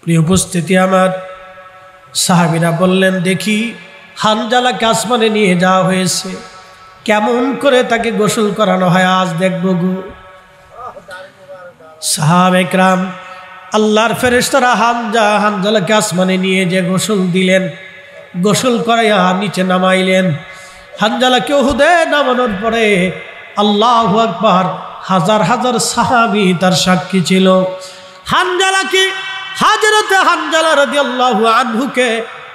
প্রিয় উপস্থিতি আমার, সাহাবীরা বললেন, দেখি হানজালাকে আসমানে নিয়ে যাওয়া হয়েছে, কেমন করে তাকে গোসল করানো হয় আজ দেখব গো। সাহাবায়ে কেরাম আল্লাহর ফেরেশতারা হানজালাকে আসমানে নিয়ে যে গোসল দিলেন, গোসল করাইয়া নিচে নামাইলেন। হানজালাকে উহুদে নামানোর পরে আল্লাহু আকবার, হাজার হাজার সাহাবী তার সাক্ষী ছিল। হানজালাকে, হযরতে হানজালা রাদিয়াল্লাহু আনহুকে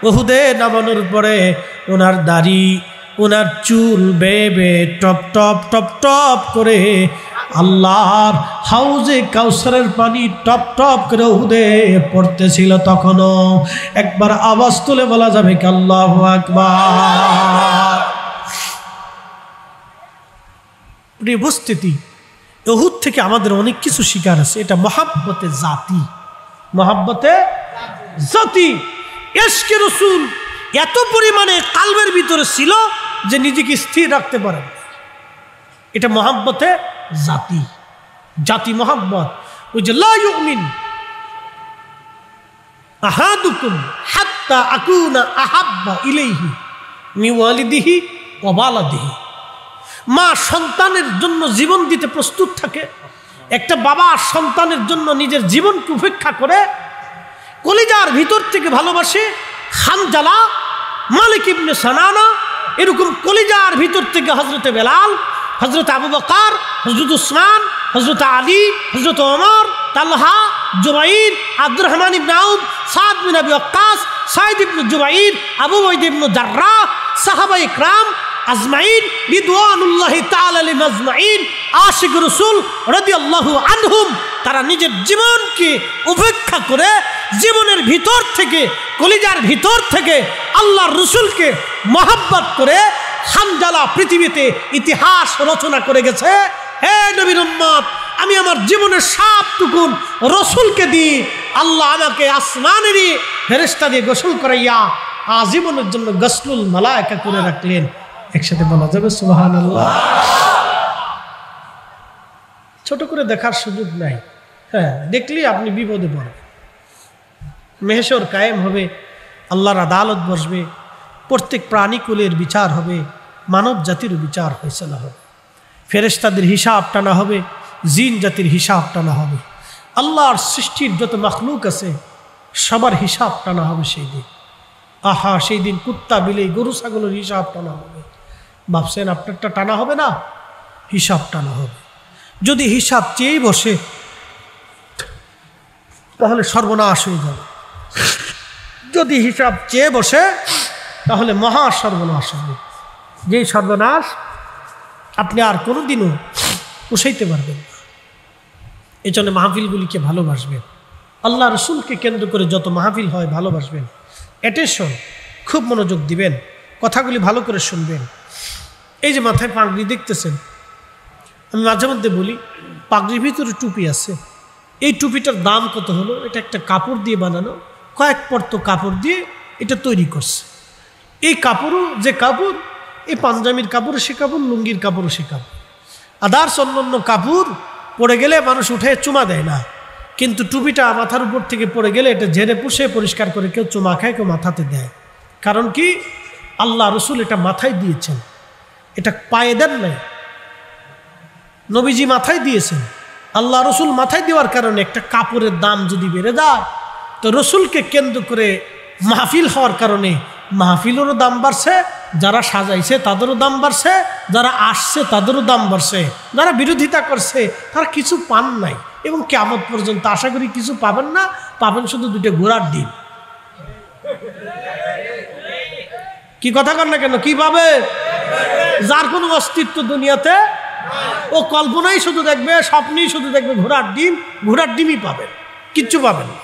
উহুদে নামানোর পরে ওনার দাড়ি, ওনার চুল বেয়ে বেয়ে টপ টপ টপ টপ করে আল্লাহর হাউজে কাউসারের পানি টপ টপ করে উহুদে পড়তেছিল। তখনও একবার আওয়াজ তুলে বলা যাবে কি আল্লাহু আকবার। প্রিয় উপস্থিতি, উহুদ থেকে আমাদের অনেক কিছু শিকার আছে। এটা মহাব্বতে জাতি, মহাব্বতে জাতি। ইশকে রাসূল এত পরিমাণে কালবের ভিতরে ছিল যে নিজেকে স্থির রাখতে পারে। এটা মহাব্বতে জাতি, জাতি মহাব্বত। ওই যে লা ইউমিন আহাদুকুম হাত্তা আকুনা আহাব্বা ইলাইহি মিন ওয়ালিদিহি ওয়া ওয়ালাদিহি। মা সন্তানের জন্য জীবন দিতে প্রস্তুত থাকে, একটা বাবা সন্তানের জন্য নিজের জীবনকে উপেক্ষা করে কলিজার ভিতর থেকে ভালোবাসে। হানজালা, মালিক ইবনে সানানা, এরকম কলিজার ভিতর থেকে হযরতে বেলাল, হযরত আবু বকর, হযরত উসমান, হযরত আলী, হযরত ওমর, তালহা, জুবাইর, আব্দুর রহমান ইবনে আউফ, সাদ বিন আবি ওয়াক্কাস, সাইদ ইবনে জুবাইর, আবু উবাইদা ইবনে জাররাহ, সাহাবায়ে کرام আজমাইন রিদওয়ানুল্লাহি তাআলা আলাইহিম আজমাইন, আশিক রাসূল রাদিয়াল্লাহু আনহুম, তারা নিজের জীবনকে উপেক্ষা করে জীবনের ভিতর থেকে, কলিজার ভিতর থেকে আল্লাহর রাসূলকে মহব্বত করে হানজালা পৃথিবীতে ইতিহাস রচনা করে গেছে। হে নবীর উম্মত, আমি আমার জীবনের সবটুকুন রাসূলকে দিই। আল্লাহ আমাকে আসমানেরই ফেরেশতা দিয়ে গোসল করাইয়া আজীবনের জন্য গসলুল মালায়েকা করে রাখলেন। একসাথে বলা যাবে সুবহানাল্লাহ। ছোট করে দেখার সুযোগ নাই, হ্যাঁ, দেখলেই আপনি বিপদে পড়বেন। মেহশর কায়েম হবে, আল্লাহর আদালত বসবে, প্রত্যেক প্রাণীকুলের বিচার হবে, মানব জাতির বিচার ফয়সালা হবে, ফেরেশতাদের হিসাব টানা হবে, জিন জাতির হিসাব টানা হবে, আল্লাহর সৃষ্টির যত মাখলুক আছে সবার হিসাব টানা হবে সেই দিন। আহা, সেই দিন কুত্তা বিলাই গরু ছাগলের হিসাব টানা হবে। ভাবছেন আপনারটা টানা হবে না? হিসাব টানা হবে। যদি হিসাব চেয়েই বসে তাহলে সর্বনাশ হয়ে যাবে। যদি হিসাব চেয়ে বসে তাহলে মহা সর্বনাশ হবে, যেই সর্বনাশ আপনি আর কোনোদিনও পুষাইতে পারবেন না। এই জন্য মাহফিলগুলিকে ভালোবাসবেন, আল্লাহ রসুলকে কেন্দ্র করে যত মাহফিল হয় ভালোবাসবেন, অ্যাটেনশন খুব মনোযোগ দিবেন, কথাগুলি ভালো করে শুনবেন। এই যে মাথায় পাগড়ি দেখতেছেন, আমি মাঝে মধ্যে বলি পাগড়ির ভিতরে টুপি আছে, এই টুপিটার দাম কত হলো? এটা একটা কাপড় দিয়ে বানানো, কয়েক পর্ত কাপড় দিয়ে এটা তৈরি করছে। এই কাপড়ও যে কাপড়, এই পাঞ্জাবির কাপড়ও সে কাপড়, লুঙ্গির কাপড়ও সে কাপড়। আদার্স অন্যান্য কাপড় পড়ে গেলে মানুষ উঠে চুমা দেয় না, কিন্তু টুপিটা মাথার উপর থেকে পড়ে গেলে এটা ঝেড়ে পুষে পরিষ্কার করে কেউ চুমা খায়, কেউ মাথাতে দেয়। কারণ কি? আল্লাহ রসুল এটা মাথায় দিয়েছেন, এটা পায়ে দেন নাই, নবীজি মাথায় দিয়েছেন। আল্লাহ রসুল মাথায় দেওয়ার কারণে একটা কাপড়ের দাম যদি বেড়ে যায়, তো রসুলকে কেন্দ্র করে মাহফিল হওয়ার কারণে মাহফিলেরও দাম বাড়ছে, যারা সাজাইছে তাদেরও দাম বাড়ছে, যারা আসছে তাদেরও দাম বাড়ছে, যারা বিরোধিতা করছে তারা কিছু পান নাই, এবং কিয়ামত পর্যন্ত আশা করি কিছু পাবেন না, পাবেন শুধু দুটো ঘোড়ার ডিম। কি কথা কর না কেন? কি পাবে? যার কোনো অস্তিত্ব দুনিয়াতে, ও কল্পনাই শুধু দেখবে, স্বপ্নেই শুধু দেখবে ঘোড়ার ডিম, ঘোড়ার ডিমই পাবেন, কিচ্ছু পাবেন না।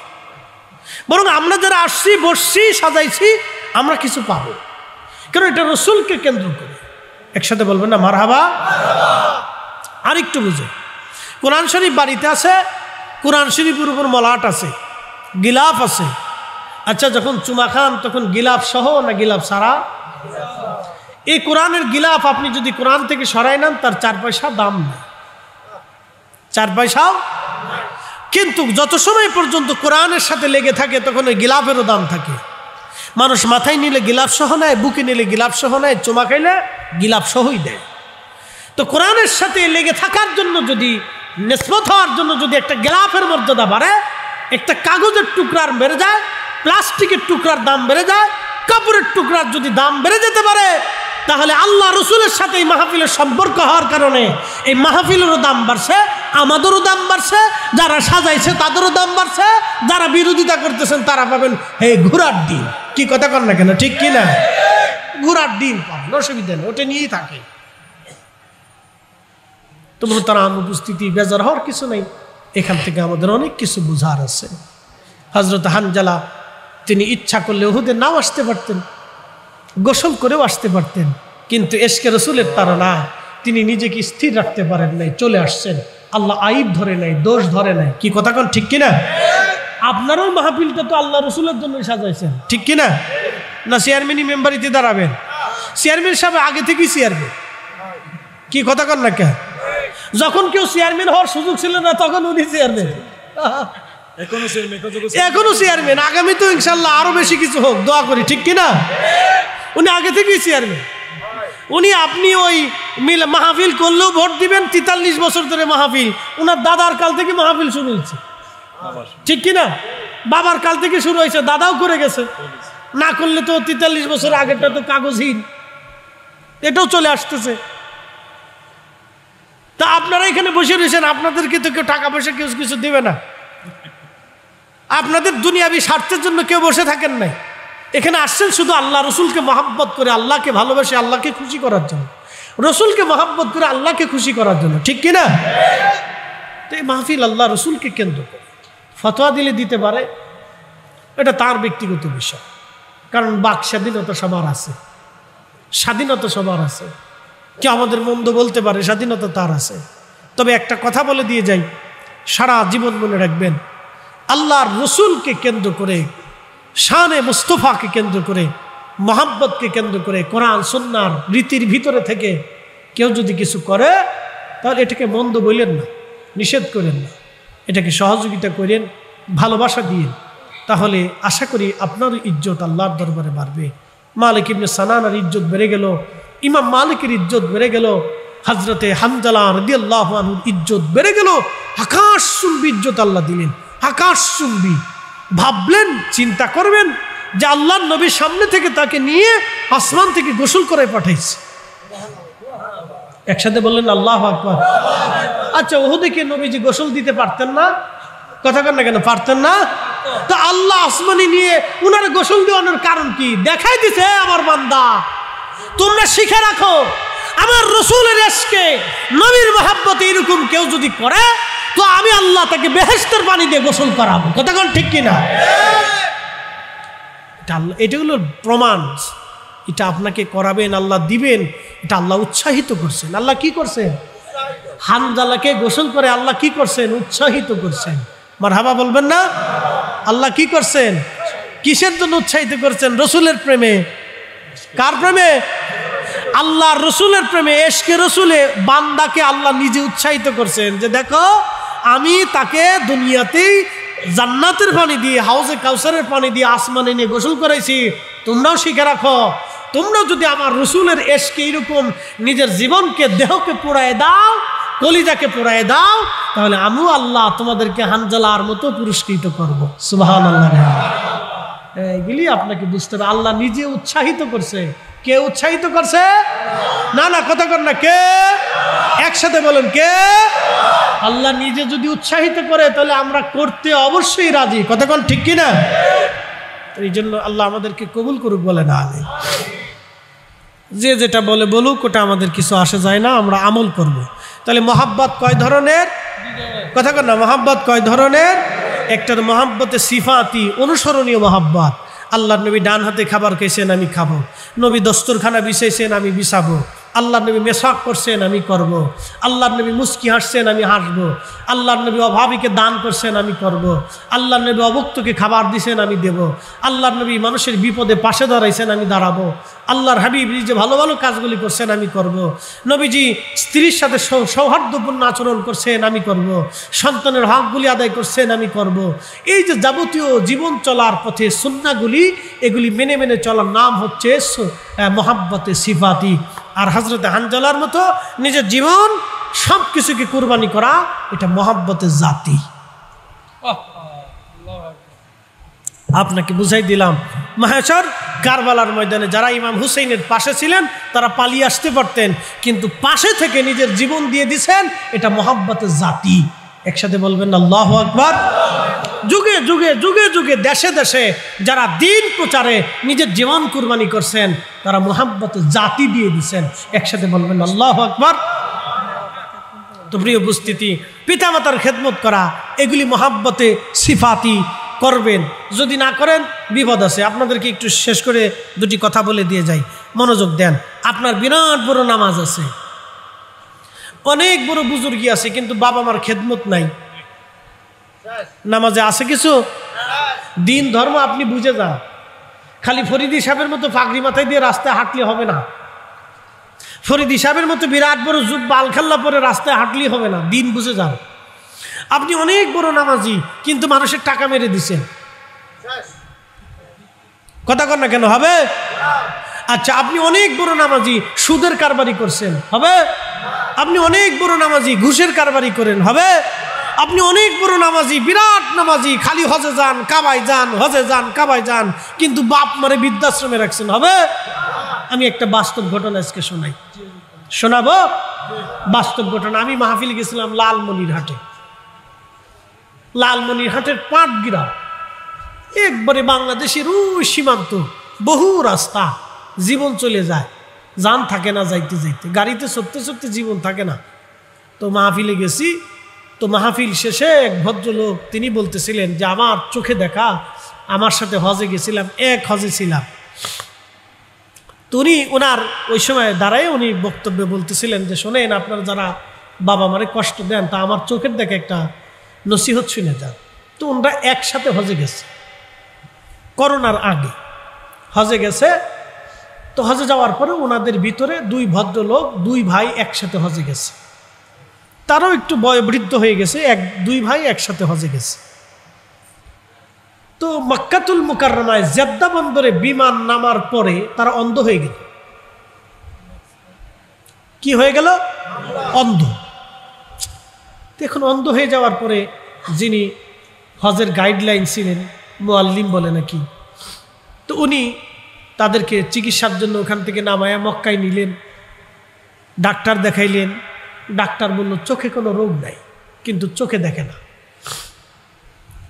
বরং আমরা যারা আসছি, বসছি, সাজাইছি, আমরা কিছু পাবো, কারণ এটা রসুলকে কেন্দ্র করে। একসাথে বলবেন না মারহাবা? আর একটু বুঝে, কোরআন শরীফ বাড়িতে আছে, কোরআন শরীফের উপর মলাট আছে, গিলাফ আছে। আচ্ছা, যখন চুমা খান তখন গিলাফ সহ না গিলাফ সারা? এই কোরআনের গিলাফ আপনি যদি কোরআন থেকে সরাই নেন, তার 4 পয়সা দাম নেই, 4 পয়সাও। কিন্তু যত সময় পর্যন্ত কোরআনের সাথে লেগে থাকে তখন ওই গিলাফেরও দাম থাকে। মানুষ মাথায় নিলে গিলাফ সহ নেয়, বুকে নিলে গিলাফ সহ নেয়, চুমা খাইলে গিলাফ সহই দেয়। তো কোরআনের সাথে লেগে থাকার জন্য যদি নিসবত হওয়ার জন্য যদি একটা গিলাফের মর্যাদা বাড়ে, একটা কাগজের টুকরার বেড়ে যায়, প্লাস্টিকের টুকরার দাম বেড়ে যায়, কাপড়ের টুকরার যদি দাম বেড়ে যেতে পারে, তাহলে আল্লাহ রসুলের সাথে এই মাহফিলের সম্পর্ক হওয়ার কারণে এই মাহফিলেরও দাম বাড়ছে, আমাদেরও দাম বাড়ছে, যারা সাজাইছে তাদেরও দাম বাড়ছে, যারা বিরোধিতা করতেছেন তারা পাবেন এই ঘোড়ার ডিম। কি কথা কর না কেন, ঠিক কি না? ঘোড়ার ডিম পাবেন, অসুবিধা নেই, ওটা নিয়েই থাকে। তোমরা তারা অনুপস্থিতি বেজার হওয়ার কিছু নেই, এখান থেকে আমাদের অনেক কিছু বোঝার আছে। হযরত হানজালা তিনি ইচ্ছা করলে উহুদে নাও আসতে পারতেন, গোসল করেও আসতে পারতেন, কিন্তু এশকে রসুলের তারা তিনি নিজেকে স্থির রাখতে পারেন নাই, চলে আসছেন। আল্লাহ আইব ধরে নাই, দোষ ধরে নাই। কি কথা কন, ঠিক কিনা? আপনারও মাহফিলটা তো আল্লাহ রসুলের জন্য সাজাইছেন, ঠিক কিনা? না চেয়ারম্যানই মেম্বারিতে দাঁড়াবেন? চেয়ারম্যান সাহেব আগে থেকেই চেয়ারম্যান। কি কথা কন না কে? যখন কেউ চেয়ারম্যান হওয়ার সুযোগ ছিল না তখন উনি চেয়ারম্যান, এখনো চেয়ারম্যান, আগামী তো ইনশাল্লাহ আরো বেশি কিছু হোক, দোয়া করি, ঠিক কিনা? উনি আগে থেকেই চেয়ারম্যান। উনি আপনি ওই মাহফিল করলেও ভোট দিবেন। 43 বছর ধরে মাহফিল, উনার দাদার কাল থেকে মাহফিল শুরু হয়েছে, ঠিক কিনা? বাবার কাল থেকে শুরু হয়েছে, দাদাও করে গেছে। না করলে তো 43 বছর আগেরটা তো কাগজহীন, এটাও চলে আসতেছে। তা আপনারা এখানে বসে রয়েছেন, আপনাদেরকে তো কেউ টাকা পয়সা কেউ কিছু দেবে না। আপনাদের দুনিয়াবি স্বার্থের জন্য কেউ বসে থাকেন নাই, এখানে আসছেন শুধু আল্লাহ রসুলকে মহাব্বত করে, আল্লাহকে ভালোবাসে, আল্লাহকে খুশি করার জন্য, রসুলকে মহাব্বত করে আল্লাহকে খুশি করার জন্য, ঠিক কিনা? তো এই মাহফিল আল্লাহ রসুলকে কেন্দ্র করে। ফতোয়া দিলে দিতে পারে, এটা তার ব্যক্তিগত বিষয়, কারণ বাক স্বাধীনতা সবার আছে, স্বাধীনতা সবার আছে। কে আমাদের মন্দ বলতে পারে, স্বাধীনতা তার আছে। তবে একটা কথা বলে দিয়ে যাই, সারা জীবন মনে রাখবেন, আল্লাহর রসুলকে কেন্দ্র করে, শানে মুস্তফাকে কেন্দ্র করে, মোহাব্বতকে কেন্দ্র করে, কোরআন সুন্নাহর রীতির ভিতরে থেকে কেউ যদি কিছু করে, তাহলে এটাকে মন্দ বললেন না, নিষেধ করেন না, এটাকে সহযোগিতা করেন, ভালোবাসা দিয়ে, তাহলে আশা করি আপনার ইজ্জত আল্লাহর দরবারে বাড়বে। মালিক ইবনে সানানার ইজ্জত বেড়ে গেল, ইমাম মালিকের ইজ্জত বেড়ে গেল, হযরতে হানজালা রাদিয়াল্লাহু আনহুর ইজ্জত বেড়ে গেল। আকাশচুম্বী ইজ্জত আল্লাহ দিলেন, আকাশচুম্বী। ভাবলেন, চিন্তা করবেন যে আল্লাহর নবীর সামনে থেকে তাকে নিয়ে আসমান থেকে গোসল করে পাঠাইছে। একসাথে বললেন আল্লাহু আকবার। আচ্ছা, উহুদে কি নবীজি গোসল দিতে পারতেন না? কথা কন না কেন, পারতেন না? তো আল্লাহ আসমানি নিয়ে উনার গোসল দেওয়ানোর কারণ কি? দেখাই দিছে, আমার বান্দা তোমরা শিখে রাখো, আমার রসুলের ইশকে, নবীর মহাব্বতে এরকম কেউ যদি করে, তো আমি আল্লাহ তাকে বেহেশতের পানি দিয়ে গোসল করাবো। কথা কন, ঠিক কিনা? এটা হলো প্রমাণ, এটা আপনাকে করাবেন, আল্লাহ দিবেন, এটা আল্লাহ উৎসাহিত করছেন। আল্লাহ কি করছেন? হানজালাকে গোসল করে আল্লাহ কি করছেন? উৎসাহিত করছেন। মারহাবা বলবেন না? আল্লাহ কি করছেন? কিসের জন্য উৎসাহিত করছেন? রসুলের প্রেমে। কার প্রেমে? আল্লাহর রসুলের প্রেমে। এশকে রসুলে বান্দাকে আল্লাহ নিজে উৎসাহিত করছেন যে দেখো, আমি তাকে দুনিয়াতেই জান্নাতের পানি দিয়ে, হাউজে কাউসারের পানি দিয়ে আসমানে নিয়ে গোসল করাইছি। তোমরাও শিখে রাখো, তোমরাও যদি আমার রসুলের এশকে এরকম নিজের জীবনকে, দেহকে পোড়ায় দাও, কলিজাকে পোড়ায় দাও, তাহলে আমিও আল্লাহ তোমাদেরকে হানজালার মতো পুরস্কৃত করব। সুবহানাল্লাহ। এইগুলি আপনাকে বুঝতে হবে, আল্লাহ নিজে উৎসাহিত করছে। কে উৎসাহিত করছে? না না, কথা কর না, কে? একসাথে বলেন, কে? আল্লাহ নিজে যদি উৎসাহিত করে, তাহলে আমরা করতে অবশ্যই রাজি। কথা কন, ঠিক কিনা? এই জন্য আল্লাহ আমাদেরকে কবুল করুক, বলে না আমি। যে যেটা বলে বলুক, ওটা আমাদের কিছু আসে যায় না, আমরা আমল করব। তাহলে মহাব্বত কয় ধরনের? কথা কন না, মহাব্বত কয় ধরনের? একটার মহাব্বতে সিফাতি, অনুসরণীয় মহাব্বত। আল্লাহর নবী ডান হাতে খাবার খেয়েছেন, আমি খাবো। নবী দস্তরখানা বিছাইছেন, আমি বিছাবো। আল্লাহর নবী মেসাক করছেন, আমি করব। আল্লাহর নবী মুস্কি হাসছেন, আমি হাসব। আল্লাহর নবী অভাবীকে দান করছেন, আমি করব। আল্লাহর নবী অভুক্তকে খাবার দিছেন, আমি দেব। আল্লাহর নবী মানুষের বিপদে পাশে দাঁড়াইছেন, আমি দাঁড়াবো। আল্লাহর হাবিব যে ভালো ভালো কাজগুলি করছেন, আমি করব। নবীজি স্ত্রীর সাথে সৌহার্দ্যপূর্ণ আচরণ করছেন, আমি করব। সন্তানের হকগুলি আদায় করছেন, আমি করব। এই যে যাবতীয় জীবন চলার পথে সুন্নাহগুলি, এগুলি মেনে মেনে চলার নাম হচ্ছে মোহাব্বতে সিফাতি। আর হযরত হানজালার মতো নিজের জীবন সব কিছুকে কুরবানি করা, এটা মোহাব্বতে জাতি। আপনাকে বুঝাই দিলাম। মাহেশ্বর কারবালার ময়দানে যারা ইমাম হুসেইনের পাশে ছিলেন তারা পালিয়ে আসতে পারতেন, কিন্তু পাশে থেকে নিজের জীবন দিয়ে দিছেন, এটা মোহাব্বতে জাতি। একসাথে বলবেন আল্লাহু আকবার। যুগে যুগে যুগে যুগে দেশে দেশে যারা দিন প্রচারে নিজের জীবন কুরবানি করছেন, তারা মোহাব্বতে জাতি দিয়ে দিচ্ছেন। একসাথে বলবেন আল্লাহু আকবার। তো প্রিয় উপস্থিতি, পিতামাতার খেদমত করা, এগুলি মোহাব্বতে সিফাতি করবেন। যদি না করেন বিপদ আছে। আপনাদেরকে একটু শেষ করে দুটি কথা বলে দিয়ে যাই, মনোযোগ দেন। আপনার বিরাট বড় নামাজ আছে, অনেক বড় বুজুর্গি আছে, কিন্তু বাবা মার খেদমত নাই। নামাজে আছে কিছু? দিন ধর্ম আপনি বুঝে যান। খালি ফরিদি সাহেবের মতো পাগড়ি মাথায় দিয়ে রাস্তায় হাঁটলে হবে না। ফরিদি সাহেবের মতো বিরাট বড় জুব্বা আলখাল্লা পরে রাস্তায় হাঁটলেই হবে না। দিন বুঝে যান। আপনি অনেক বড় নামাজি, কিন্তু মানুষের টাকা মেরে দিচ্ছেন। কথা কর না কেন? হবে? আচ্ছা, আপনি অনেক বড় নামাজি, সুদের কারবারি করছেন, হবে? আপনি অনেক বড় নামাজি, ঘুষের কারবারি করেন, হবে? আপনি অনেক বড় নামাজি, বিরাট নামাজি, খালি হজে যান, কাবায় যান, হজে যান, কাবায় যান, কিন্তু বাপ মারে বৃদ্ধাশ্রমে রাখছেন, হবে? আমি একটা বাস্তব ঘটনা আজকে শোনাই, শোনাবো। বাস্তব ঘটনা। আমি মাহফিল গেছিলাম লালমনিরহাটে। লালমনিরহাটের পাটগ্রাম, একবারে বাংলাদেশের ওই সীমান্ত, বহু রাস্তা, জীবন চলে যায়, যান থাকে না, যাইতে যাইতে গাড়িতে চড়তে চড়তে জীবন থাকে না। তো মাহফিলে গেছি। তো মাহফিল শেষে এক ভদ্রলোক, তিনি বলতেছিলেন যে আমার চোখে দেখা, আমার সাথে হজে গেছিলাম, এক হজে ছিলাম। তো উনি ওনার ওই সময় দাঁড়ায় উনি বক্তব্যে বলতেছিলেন যে শোনেন, আপনারা যারা বাবা মারে কষ্ট দেন, তা আমার চোখের দেখে একটা নসিহত শুনে যান। তো ওনারা একসাথে হজে গেছে, করোনার আগে হজে গেছে। তো হজে যাওয়ার পরে ওনাদের ভিতরে দুই ভদ্রলোক, দুই ভাই একসাথে হজে গেছে। তারাও একটু বয়োবৃদ্ধ হয়ে গেছে, দুই ভাই একসাথে হজে গেছে। তো মক্কাতুল মুকাররমায় জেদ্দা বন্দরে বিমান নামার পরে তারা অন্ধ হয়ে গেল। কি হয়ে গেল? অন্ধ। এখন অন্ধ হয়ে যাওয়ার পরে যিনি হজের গাইডলাইন ছিলেন, মুআল্লিম বলে নাকি, তো উনি তাদেরকে চিকিৎসার জন্য ওখান থেকে নামায়া মক্কায় নিলেন, ডাক্তার দেখাইলেন। ডাক্তার বলল চোখে কোনো রোগ নাই, কিন্তু চোখে দেখে না।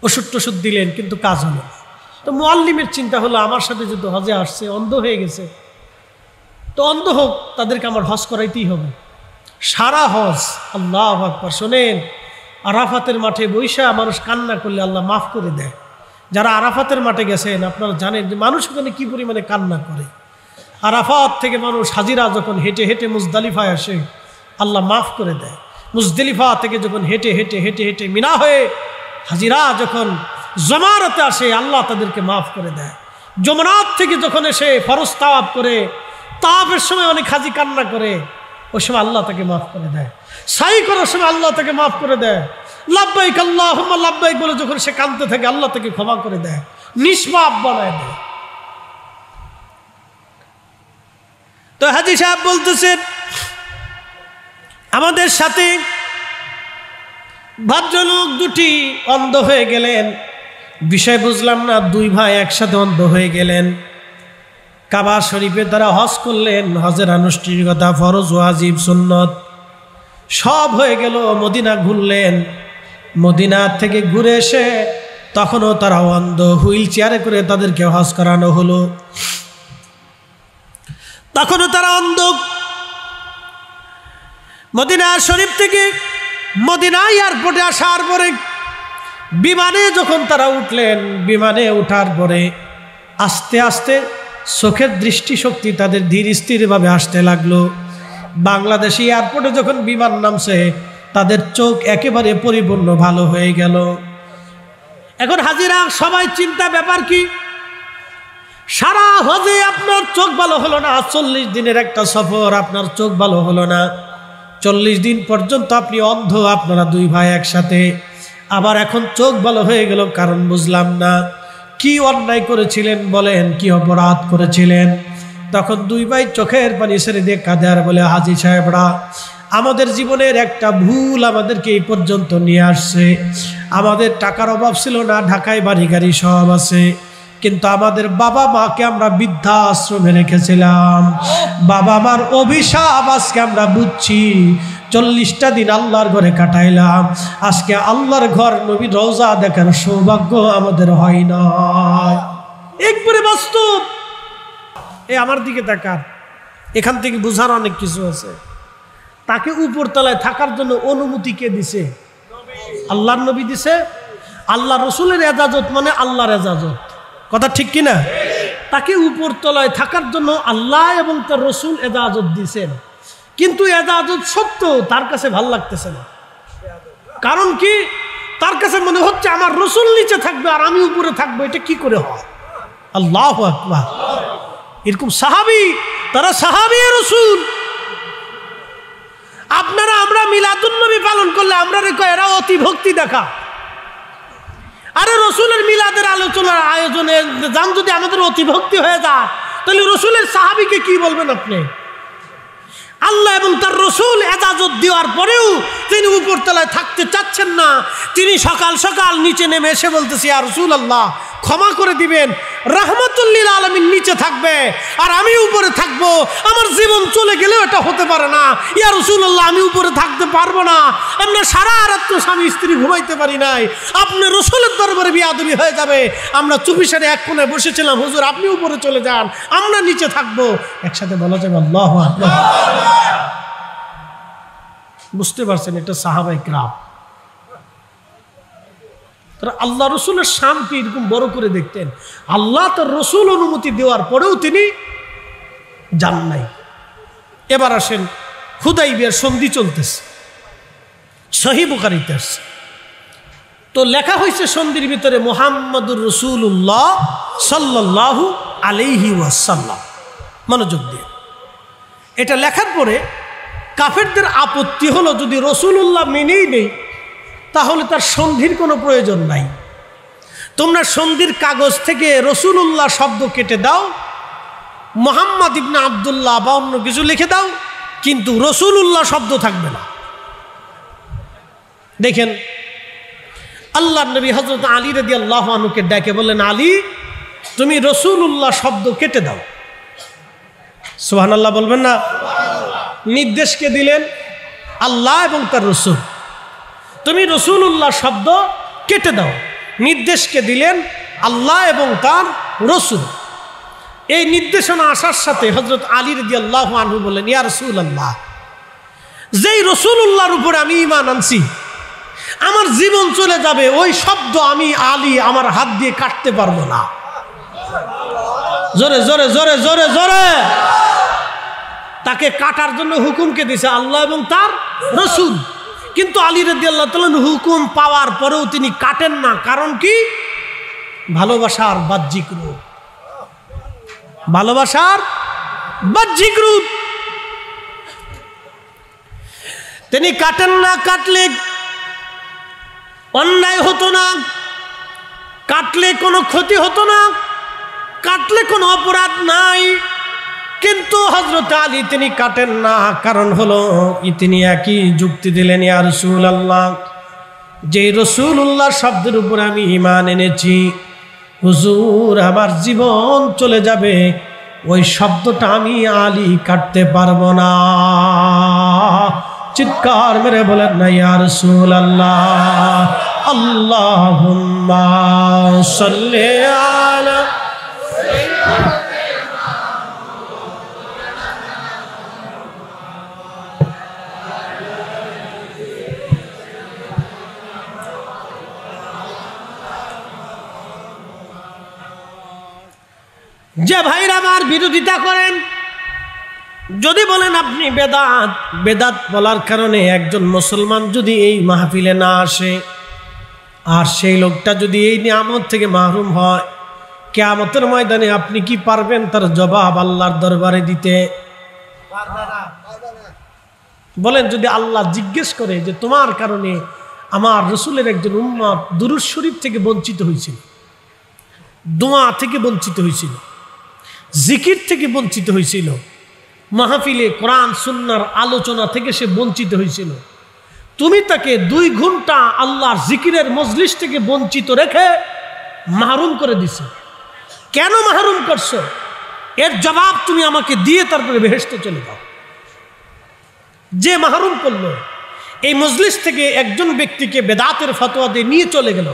ওষুধ টষুধ দিলেন, কিন্তু কাজ হলো না। তো মুআল্লিমের চিন্তা হলো আমার সাথে যদি হজে আসছে, অন্ধ হয়ে গেছে, তো অন্ধ হোক, তাদেরকে আমার হজ করাইতেই হবে। সারা হজ, আল্লাহু আকবার। শোনেন, আরাফাতের মাঠে বৈশা মানুষ কান্না করলে আল্লাহ মাফ করে দেয়। যারা আরাফাতের মাঠে গেছেন আপনারা জানেন যে মানুষ ওখানে কি পরিমাণে কান্না করে। আরাফাত থেকে মানুষ হাজিরা যখন হেঁটে হেঁটে মুজদালিফায় আসে, আল্লাহ মাফ করে দেয়। মুজদালিফা থেকে যখন হেঁটে হেঁটে হেঁটে হেঁটে মিনা হয়ে হাজিরা যখন জমারতে আসে, আল্লাহ তাদেরকে মাফ করে দেয়। যমুনাত থেকে যখন এসে ফরজ তাওয়াফ করে, তাওয়াফের সময় অনেক হাজি কান্না করে, ওই সময় আল্লাহ তাকে মাফ করে দেয়। সাই করার সময় আল্লাহ তাকে মাফ করে দেয়। লাব্বাইক আল্লাহুম্মা লাব্বাইক বলে যখন সে কাঁদতে থাকে, আল্লাহ তাকে ক্ষমা করে দেয়, নিষ্পাপ বানায় দেয়। তো হাজী সাহেব বলতেছেন, আমাদের সাথে ভদ্রলোক দুটি অন্ধ হয়ে গেলেন। বিষয় বুঝলাম না, দুই ভাই একসাথে অন্ধ হয়ে গেলেন। কাবা শরীফে তারা হজ করলেন, হজের আনুষ্ঠানিকতা, ফরজ, ওয়াজিব, সুন্নত সব হয়ে গেল। মদিনা ঘুরলেন, মদিনা থেকে ঘুরে এসে তখনও তারা অন্ধ। হুইল চেয়ারে করে তাদেরকে হজ করানো হলো, তখনও তারা অন্ধ। মদিনা শরীফ থেকে মদিনা এয়ারপোর্টে আসার পরে বিমানে যখন তারা উঠলেন, বিমানে ওঠার পরে আস্তে আস্তে চোখের দৃষ্টিশক্তি তাদের ধীর স্থিরভাবে আসতে লাগলো। বাংলাদেশি এয়ারপোর্টে যখন বিমান নামছে তাদের চোখ একেবারে পরিপূর্ণ ভালো হয়ে গেল। এখন হাজিরা সবাই চিন্তা, ব্যাপার কি? সারা হজে আপনার চোখ ভালো হলো না, 40 দিনের একটা সফর, আপনার চোখ ভালো হলো না, 40 দিন পর্যন্ত আপনি অন্ধ, আপনারা দুই ভাই একসাথে, আবার এখন চোখ ভালো হয়ে গেল, কারণ বুঝলাম না। কি অন্যায় করেছিলেন বলেন, কি অপরাধ করেছিলেন? তখন দুই ভাই চোখের পানি ছেড়ে দিয়ে কাঁদে আর বলে, হাজী সাহেবরা, আমাদের জীবনের একটা ভুল আমাদেরকে এই পর্যন্ত নিয়ে আসছে। আমাদের টাকার অভাব ছিল না, ঢাকায় বাড়ি গাড়ি সব আছে, কিন্তু আমাদের বাবা মাকে আমরা বৃদ্ধাশ্রমে রেখেছিলাম। বাবা মার অভিশাপ আজকে আমরা বুঝছি। 40টা দিন আল্লাহর ঘরে কাটাইলাম, আজকে আল্লাহর ঘর নবী রওজা দেখার সৌভাগ্য আমাদের হয় না। একবারে বাস্তব। আমার দিকে তাকান, এখান থেকে বুঝার অনেক কিছু আছে। তাকে উপরতলায় থাকার জন্য অনুমতি কে দিছে? আল্লাহর নবী দিছে। আল্লাহ রসুলের এজাজত মানে আল্লাহর এজাজত, কথা ঠিক কিনা? তাকে উপরতলায় থাকার জন্য আল্লাহ এবং তার রসুল এজাজত দিছেন, কিন্তু এজাজত সত্য তার কাছে ভাল লাগতেছে না। কারণ কি? তার কাছে মনে হচ্ছে আমার রসুল নিচে থাকবে আর আমি উপরে থাকবো, এটা কি করে হয়? আল্লাহু আকবার। এরকম সাহাবী, তারা সাহাবী রসুল। আপনারা আমরা মিলাদুন নবী পালন করলে আমরা রেখো এরা অতি ভক্তি দেখা। আরে রসুলের মিলাদের আলোচনার আয়োজনে যান, যদি আমাদের অতি ভক্তি হয়ে যায় তাহলে রসুলের সাহাবীকে কি বলবেন আপনি? আল্লাহ এবং তার রসুল এজাজত দেওয়ার পরেও তিনি উপরতলায় থাকতে চাচ্ছেন না। তিনি সকাল সকাল নিচে নেমে এসে বলতেছি, ইয়া রাসূলুল্লাহ ক্ষমা করে দিবেন, রাহমাতুল লিল আলামিন নিচে থাকবে আর আমি উপরে থাকবো, আমার জীবন চলে গেলেও এটা হতে পারে না। ইয়া রাসূলুল্লাহ আমি উপরে থাকতে পারবো না, আমরা সারা রাত স্বামী স্ত্রী ঘুমাইতে পারি নাই, আপনি রসুলের দরবারে বিয়াদবি হয়ে যাবে। আমরা চুপিসারে এক কোণে বসেছিলাম, হুজুর আপনি উপরে চলে যান, আমরা নিচে থাকবো। একসাথে বলা যাবে আল্লাহু আকবার। বুঝতে পারছেন? এটা সাহাবায়ে কিরাম। তারা আল্লাহ রসুলের শানকে এরকম বড় করে দেখতেন। আল্লাহ তার রসুল অনুমতি দেওয়ার পরেও তিনি যান নাই। এবার আসেন, হুদাইবিয়ার সন্ধি চলতেছে, সহিহ বুখারীতে আসছে। তো লেখা হয়েছে সন্ধির ভিতরে মুহাম্মাদুর রাসূলুল্লাহ সাল্লাল্লাহু আলাইহি ওয়াসাল্লাম। মনোযোগ দিয়ে এটা লেখার পরে কাফেরদের আপত্তি হলো, যদি রাসূলুল্লাহ মেনেই নেই তাহলে তার সন্ধির কোনো প্রয়োজন নাই। তোমরা সন্ধির কাগজ থেকে রাসূলুল্লাহ শব্দ কেটে দাও, মুহাম্মদ ইবনে আব্দুল্লাহ বা অন্য কিছু লিখে দাও, কিন্তু রাসূলুল্লাহ শব্দ থাকবে না। দেখেন আল্লাহর নবী হযরত আলী রাদিয়াল্লাহু আনহুকে ডেকে বললেন, আলী তুমি রাসূলুল্লাহ শব্দ কেটে দাও। সুবহানাল্লাহ বলবেন না? নির্দেশকে দিলেন আল্লাহ এবং তার রসুল, তুমি রাসূলুল্লাহ শব্দ কেটে দাও। নির্দেশকে দিলেন আল্লাহ এবং তার রসুল। এই নির্দেশনা আসার সাথে হযরত আলী রাদিয়াল্লাহু আনহু বললেন, ইয়া রাসূলুল্লাহ, যেই রাসূলুল্লাহর উপরে আমি ঈমান আনছি, আমার জীবন চলে যাবে, ওই শব্দ আমি আলী আমার হাত দিয়ে কাটতে পারবো না। জোরে জোরে জোরে জোরে জোরে। তাকে কাটার জন্য হুকুমকে দিয়েছে আল্লাহ এবং তার রসুল, কিন্তু আলী রাদিয়াল্লাহু তাআলা হুকুম পাওয়ার পরেও তিনি কাটেন না। কারণ কি? ভালোবাসার বাহ্যিক রূপ, ভালোবাসার বাহ্যিক রূপ। তিনি কাটেন না। কাটলে অন্যায় হতো না, কাটলে কোনো ক্ষতি হতো না, কাটলে কোনো অপরাধ নাই, কিন্তু হযরত আলী তিনি কাটেন না। কারণ হলো তিনি একই যুক্তি দিলেন, ইয়া রাসূলুল্লাহ, যে রাসূলুল্লাহ শব্দের উপর আমি ঈমান এনেছি, হুজুর আমার জীবন চলে যাবে, ওই শব্দটা আমি আলী কাটতে পারবো না। চিৎকার মেরে বলেন না, ইয়া রাসূলুল্লাহ, আল্লাহুম্মা সাল্লি আলা। যে ভাইরা আমার বিরোধিতা করেন, যদি বলেন আপনি বেদাত, বেদাত বলার কারণে একজন মুসলমান যদি এই মাহফিলে না আসে আর সেই লোকটা যদি এই নিয়ামত থেকে মাহরুম হয়, কিয়ামতের ময়দানে আপনি কি পারবেন তার জবাব আল্লাহর দরবারে দিতে? বলেন, যদি আল্লাহ জিজ্ঞেস করে যে তোমার কারণে আমার রসুলের একজন উম্মত দুরূদ শরীফ থেকে বঞ্চিত হয়েছিল, দোয়া থেকে বঞ্চিত হয়েছিল, জিকির থেকে বঞ্চিত হয়েছিল, মাহফিলে কোরআন সুন্নাহর আলোচনা থেকে সে বঞ্চিত হয়েছিল, তুমি তাকে 2 ঘন্টা আল্লাহর জিকিরের মজলিস থেকে বঞ্চিত রেখে মাহরুম করে দিছো। কেন মাহরুম করছো? এর জবাব তুমি আমাকে দিয়ে তারপরে বেহেশতে চলে যাও। যে মাহরুম করলো, এই মজলিস থেকে একজন ব্যক্তিকে বেদাতের ফতোয়া দিয়ে নিয়ে চলে গেল,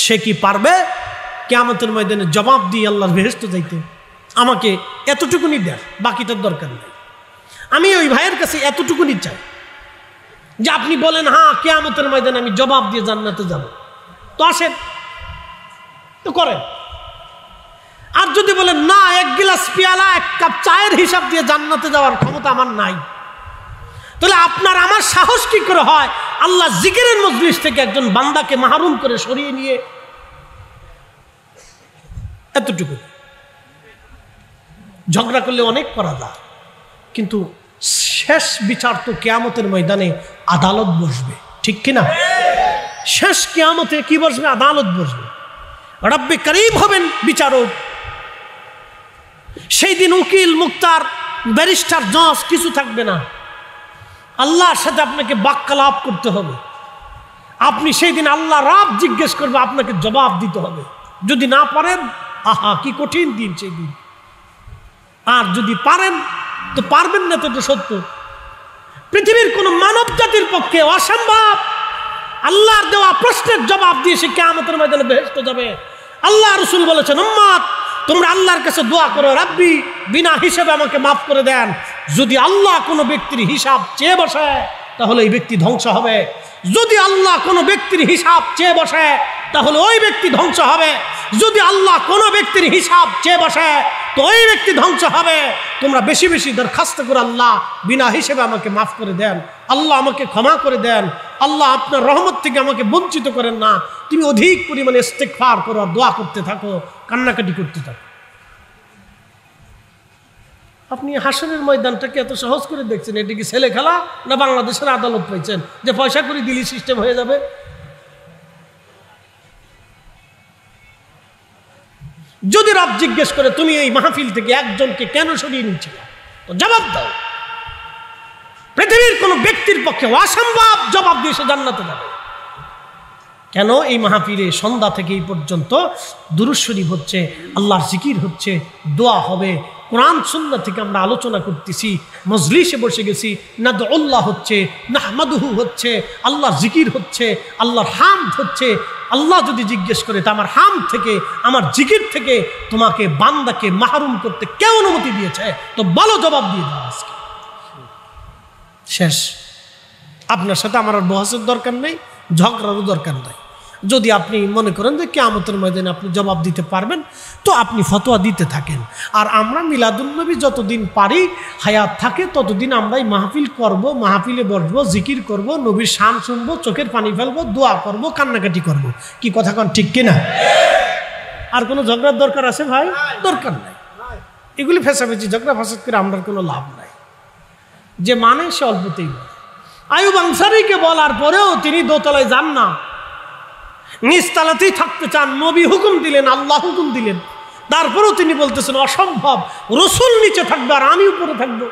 সে কি পারবে কিয়ামতের ময়দানে জবাব দিয়ে আল্লাহর বেহেশতে যাইতে? আমাকে এতটুকুনি দেন, বাকিটার দরকার নেই। আমি ওই ভাইয়ের কাছে এতটুকুনি চাই যে আপনি বলেন হ্যাঁ কিয়ামতের ময়দানে আমি জবাব দিয়ে জান্নাতে যাব, তো আসেন, তো করেন। আর যদি বলেন না, 1 গিলাস পেয়ালা 1 কাপ চায়ের হিসাব দিয়ে জান্নাতে যাওয়ার ক্ষমতা আমার নাই, তাহলে আপনার আমার সাহস কি করে হয় আল্লাহ জিকিরের মজলিস থেকে একজন বান্দাকে মাহরুম করে সরিয়ে নিয়ে? এতটুকু ঝগড়া করলে অনেক করা যায়, কিন্তু শেষ বিচার তো কিয়ামতের ময়দানে আদালত বসবে, ঠিক কিনা? শেষ কিয়ামতে কি বসবে? আদালত বসবে। রব্বে করিম হবেন বিচারক। সেই দিন উকিল, মুক্তার, ব্যারিস্টার, জজ কিছু থাকবে না। আল্লাহর সাথে আপনাকে বাক্যালাপ করতে হবে। আপনি সেই দিন আল্লাহ রাব জিজ্ঞেস করবে, আপনাকে জবাব দিতে হবে। যদি না পারেন, আহা কি কঠিন দিন সেই দিন। আর যদি পারেন তো পারবেন না, তো এটা সত্য। পৃথিবীর কোন মানব জাতির পক্ষে অসম্ভব আল্লাহর দেওয়া প্রশ্নের জবাব দিয়ে সে কিয়ামতের ময়দানে বেহেশতে যাবে। আল্লাহ রাসূল বলেছেন, উম্মত তোমরা আল্লাহর কাছে দোয়া করো, রাব্বি বিনা হিসাবে আমাকে মাফ করে দেন। যদি আল্লাহ কোনো ব্যক্তির হিসাব চেয়ে বসে তাহলে এই ব্যক্তি ধ্বংস হবে। যদি আল্লাহ কোনো ব্যক্তির হিসাব চেয়ে বসে তাহলে ওই ব্যক্তি ধ্বংস হবে। যদি আল্লাহ কোনো ব্যক্তির হিসাব চেয়ে বসে তো ওই ব্যক্তি ধ্বংস হবে। তোমরা বেশি বেশি দরখাস্ত করো, আল্লাহ বিনা হিসেবে আমাকে মাফ করে দেন, আল্লাহ আমাকে ক্ষমা করে দেন, আল্লাহ আপনার রহমত থেকে আমাকে বঞ্চিত করেন না। তুমি অধিক পরিমাণে ইস্তেগফার করো, দোয়া করতে থাকো, কান্নাকাটি করতে থাকো। আপনি হাসরের ময়দানটাকে এত সহজ করে দেখছেন, এটা কি ছেলে খেলা না বাংলাদেশের আদালত পাইছেন যে পয়সা করে দিলি সিস্টেম হয়ে যাবে? যদি রব জিজ্ঞেস করে তুমি এই মাহফিল থেকে একজনকে কেন সরিয়ে নিচ্ছিল, তো জবাব দাও। পৃথিবীর কোন ব্যক্তির পক্ষে অসম্ভব জবাব দিয়ে সে জান্নাতে যাবে। কেন? এই মাহফিলে সন্ধ্যা থেকে এই পর্যন্ত দুরূদ শরীফ হচ্ছে, আল্লাহর জিকির হচ্ছে, দোয়া হবে, কোরআন সুন্নাহ থেকে আমরা আলোচনা করতেছি, মজলিসে বসে গেছি, নাদউল্লাহ হচ্ছে, নাহমাদুহু হচ্ছে, আল্লাহর জিকির হচ্ছে, আল্লাহর হামদ হচ্ছে। আল্লাহ যদি জিজ্ঞেস করে তা আমার হামদ থেকে, আমার জিকির থেকে তোমাকে বান্দাকে মাহরুম করতে কে অনুমতি দিয়েছে? তো বলো, জবাব দিয়ে দাও আজকে। শেষ। আপনার সাথে আমার আর বহসের দরকার নেই, ঝগড়ারও দরকার নাই। যদি আপনি মনে করেন যে কিয়ামতের ময়দানে আপনি জবাব দিতে পারবেন তো আপনি ফতোয়া দিতে থাকেন। আর আমরা মিলাদুন্নবী যতদিন পারি হায়াত থাকে ততদিন আমরাই মাহফিল করব, মাহফিলে বসবো, জিকির করব, নবীর শান শুনবো, চোখের পানি ফেলবো, দোয়া করব, কান্নাকাটি করব। কি কথা কন ঠিক কিনা? আর কোনো ঝগড়ার দরকার আছে ভাই? দরকার নাই। এগুলি ফেঁসাফেঁচি ঝগড়া ফাসাদ করে আমরা কোনো লাভ নাই। যে মানে সে অল্পতেই বলে। আইয়ুব আনসারীকে বলার পরেও তিনি দোতলায় যান না, নিচতলাতেই থাকতে চান। নবী হুকুম দিলেন, আল্লাহ হুকুম দিলেন, তারপরেও তিনি বলতেছেন অসম্ভব, রসুল নিচে থাকবে আর আমি উপরে থাকবো।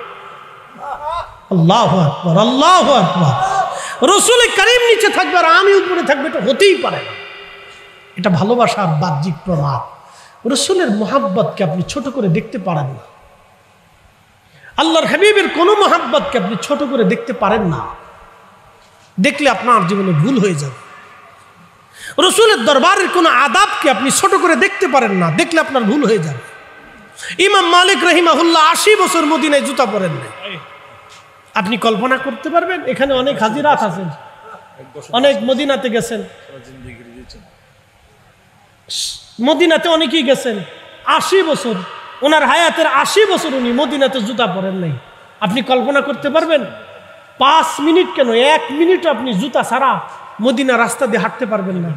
আল্লাহু আকবার, আল্লাহু আকবার। রসুল করিম নিচে থাকবে আর আমি উপরে থাকবো, এটা হতেই পারে না। এটা ভালোবাসার বাহ্যিক প্রমাণ। রসুলের মোহাব্বতকে আপনি ছোট করে দেখতে পারেন না। আল্লাহর হাবিবের কোনো মোহাব্বতকে আপনি ছোট করে দেখতে পারেন না। দেখলে আপনার জীবনে ভুল হয়ে যাবে। রসুলের দরবারের কোনো আদাবকে আপনি ছোট করে দেখতে পারেন না, দেখলে আপনার ভুল হয়ে যাবে। ইমাম মালিক রাহিমাহুল্লাহ 80 বছর মদিনায় জুতা পরেন না। আপনি কল্পনা করতে পারবেন? এখানে অনেক হাজিরাত আছেন, অনেক মদিনাতে গেছেন, মদিনাতে অনেকেই গেছেন। 80 বছর, ওনার হায়াতের 80 বছর উনি মদিনাতে জুতা পরেন নাই। আপনি কল্পনা করতে পারবেন 5 মিনিট কেন 1 মিনিট আপনি জুতা ছাড়া মদিনা রাস্তা দিয়ে হাঁটতে পারবেন না।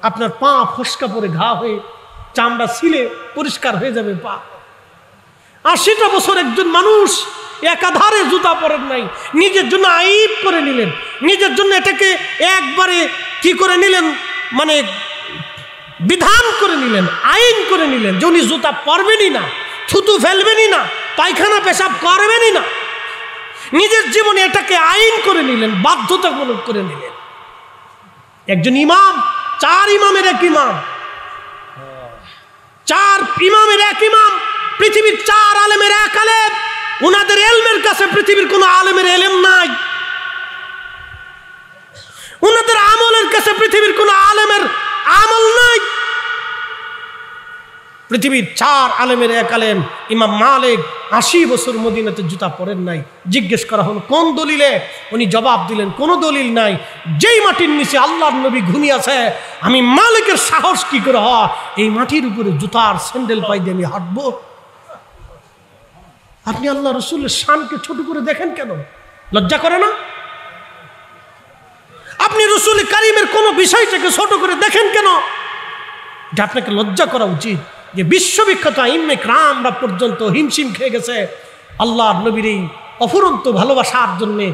আপনার পা ফসকা পরে ঘা হয়ে চামড়া ছিলে পরিষ্কার হয়ে যাবে পা। 80টা বছর একজন মানুষ একাধারে জুতা পরেন নাই, নিজের জন্য আইব করে নিলেন, নিজের জন্য এটাকে একবারে কি করে নিলেন, মানে বিধান করে নিলেন, আইন করে নিলেন যে উনি জুতা পরবেনই না, থুতু ফেলবেনই না, পায়খানা পেশাব করবেনই না। নিজের জীবনে এটাকে আইন করে নিলেন, বাধ্যতামূলক করে নিলেন। একজন ইমাম, 4 ইমামের এক ইমাম, 4 ইমামের এক ইমাম, পৃথিবীর 4 আলেমের এক আলেম। উনাদের এলমের কাছে পৃথিবীর কোন আলেমের এলেম নাই, উনাদের আমলের কাছে পৃথিবীর কোন আলেমের আমল নাই। পৃথিবীর 4 আলেমের এক আলেম ইমাম মালিক 80 বছর মদিনাতে জুতা পরেন নাই। জিজ্ঞেস করা হলো কোন দলিলে, উনি জবাব দিলেন কোনো দলিল নাই। যেই মাটির নিচে আল্লাহর নবী ঘুমিয়ে আছে, আমি মালিকের সাহস কি করে হয় এই মাটির উপরে জুতার স্যান্ডেল পাই দিয়ে আমি হাঁটবো? আপনি আল্লাহ রসুলের শানকে ছোট করে দেখেন কেন? লজ্জা করে না? আপনি রসুল কারিমের কোন বিষয়টাকে ছোট করে দেখেন কেন? যে আপনাকে লজ্জা করা উচিত যে বিশ্ববিখ্যাত আইম্মে কিরামরা পর্যন্ত হিমশিম খেয়ে গেছে আল্লাহর নবীর এই অফুরন্ত ভালোবাসার জন্যে,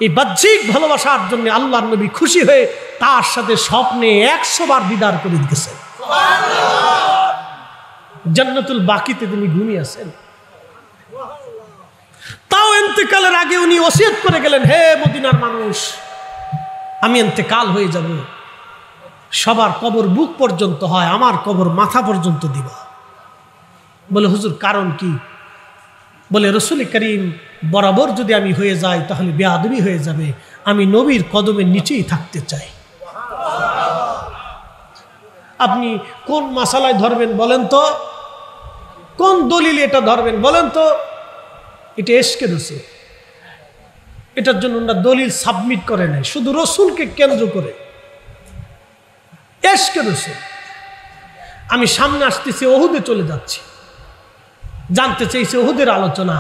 এই বাহ্যিক ভালোবাসার জন্য। আল্লাহর নবী খুশি হয়ে তার সাথে স্বপ্নে 100 বার দিদার করে দিয়েছে। জান্নাতুল বাকিতে তিনি ঘুমিয়ে আছেন। তাও ইন্তেকালের আগে উনি ওসিয়ত করে গেলেন, হে মদিনার মানুষ, আমি ইন্তেকাল হয়ে যাব, সবার কবর বুক পর্যন্ত হয়, আমার কবর মাথা পর্যন্ত দিবা। বলে হুজুর কারণ কি? বলে রসুল করিম বরাবর যদি আমি হয়ে যাই তাহলে বেয়াদবি হয়ে যাবে, আমি নবীর কদমের নিচেই থাকতে চাই। আপনি কোন মাসালায় ধরবেন বলেন তো? কোন দলিল এটা ধরবেন বলেন তো? এটা এশকে রসুল, এটার জন্য ওনারা দলিল সাবমিট করে নাই, শুধু রসুলকে কেন্দ্র করে এশকে রসুল। আমি সামনে আসতেছি, ওহুদে চলে যাচ্ছি, জানতে চাইছে ওহুদের আলোচনা,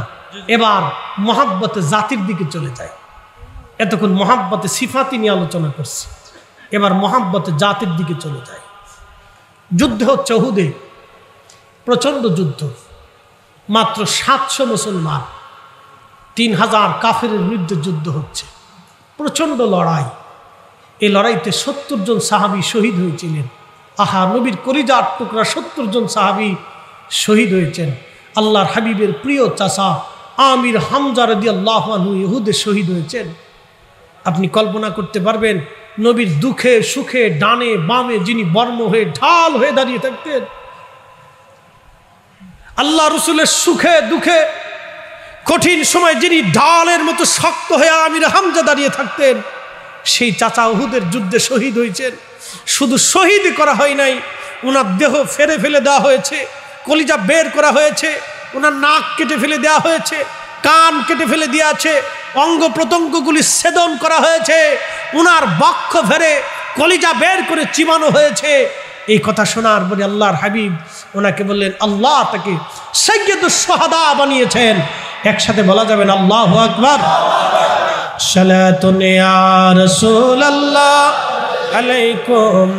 এবার মহাব্বতে জাতির দিকে চলে যায়। এতক্ষণ মহাব্বতে সিফাতি নিয়ে আলোচনা করছে, এবার মহাব্বতে জাতির দিকে চলে যায়। যুদ্ধ হচ্ছে ওহুদে, প্রচন্ড যুদ্ধ, মাত্র 700 মুসলমান, 3000 কাফেরের বিরুদ্ধে যুদ্ধ হচ্ছে, প্রচন্ড লড়াই। এই লড়াইতে 70 জন সাহাবী শহীদ হয়েছিলেন। আহা, নবীর কলিজার টুকরা 70 জন সাহাবী শহীদ হয়েছেন। আল্লাহর হাবিবের প্রিয় চাচা আমির হামজা রাদিয়াল্লাহু আনহু ইহুদে শহীদ হয়েছেন। আপনি কল্পনা করতে পারবেন নবীর দুঃখে সুখে ডানে বামে যিনি বর্ম হয়ে ঢাল হয়ে দাঁড়িয়ে থাকতেন, আল্লাহ রসুলের সুখে দুঃখে কঠিন সময় যিনি ঢালের মতো শক্ত হয়ে আমির হামজা দাঁড়িয়ে থাকতেন, সেই চাচা উহুদের যুদ্ধে শহীদ হয়েছেন। শুধু শহীদ করা হয় নাই, ওনার দেহ ফেরে ফেলে দেওয়া হয়েছে, কলিজা বের করা হয়েছে, ওনার নাক কেটে ফেলে দেওয়া হয়েছে, কান কেটে ফেলে দেওয়া আছে, অঙ্গ প্রত্যঙ্গগুলি ছেদন করা হয়েছে, ওনার বক্ষ ফেরে কলিজা বের করে চিবানো হয়েছে। এই কথা শোনার পরে আল্লাহর হাবিব ওনাকে বললেন, আল্লাহ তাকে সাইয়্যিদুশ শুহাদা বানিয়েছেন। একসাথে বলা যাবেন আল্লাহু আকবার। সালাতুন ইয়া রাসূলুল্লাহ আলাইকুম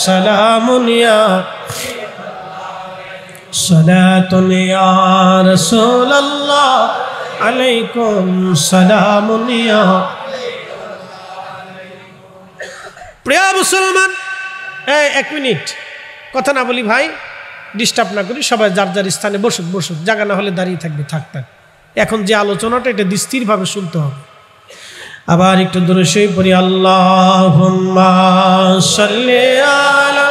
সালামুন ইয়া সালাতুন ইয়া রাসূলুল্লাহ আলাইকুম সালামুন ইয়া। প্রিয় মুসলমান, এক মিনিট কথা না বলি ভাই, ডিস্টার্ব না করি, সবাই যার যার স্থানে বসুক বসুক, জায়গা না হলে দাঁড়িয়ে থাকবে থাক থাক। এখন যে আলোচনাটা এটা স্থিরভাবে শুনতে হবে। আবার একটু দূরে শুয়ে পড়ি, আল্লাহুম্মা সাল্লি আলা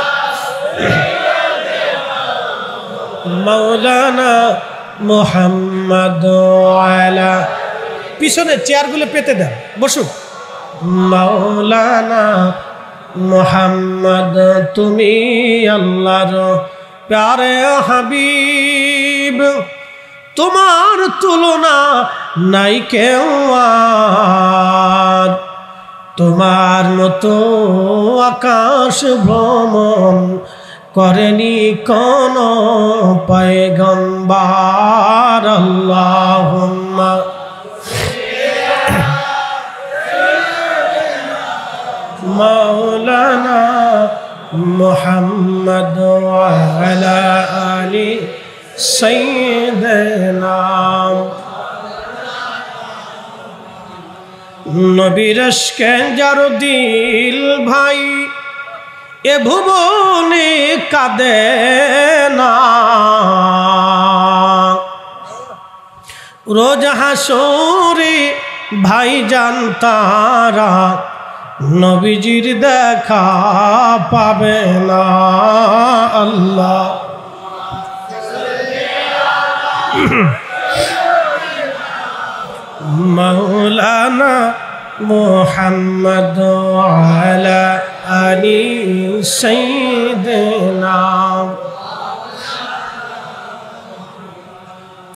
মাওলানা মুহাম্মাদ আলা, পিছনে চেয়ারগুলো পেতে দেন, বসুক। মাওলানা মুহাম্মদ, তুমি আল্লাহর প্যারে হাবিব, তোমার তুলনা নাই কেউ আর, তোমার মতো আকাশ ভ্রমণ করেনি কোন পয়গম্বর। আল্লাহুম্মা মুহাম্মদ ওয়া আলা আলি সাইয়্যিদিনা। নবীর ইশকে যার দিল ভাই এ ভুবনে কাঁদে না। রোজ হাসরে ভাইজান তারা নবীজির দেখা পাবে না। আল্লাহ মাওলানা মুহাম্মদ ওয়া আলা আলি সাইয়্যিদিনা।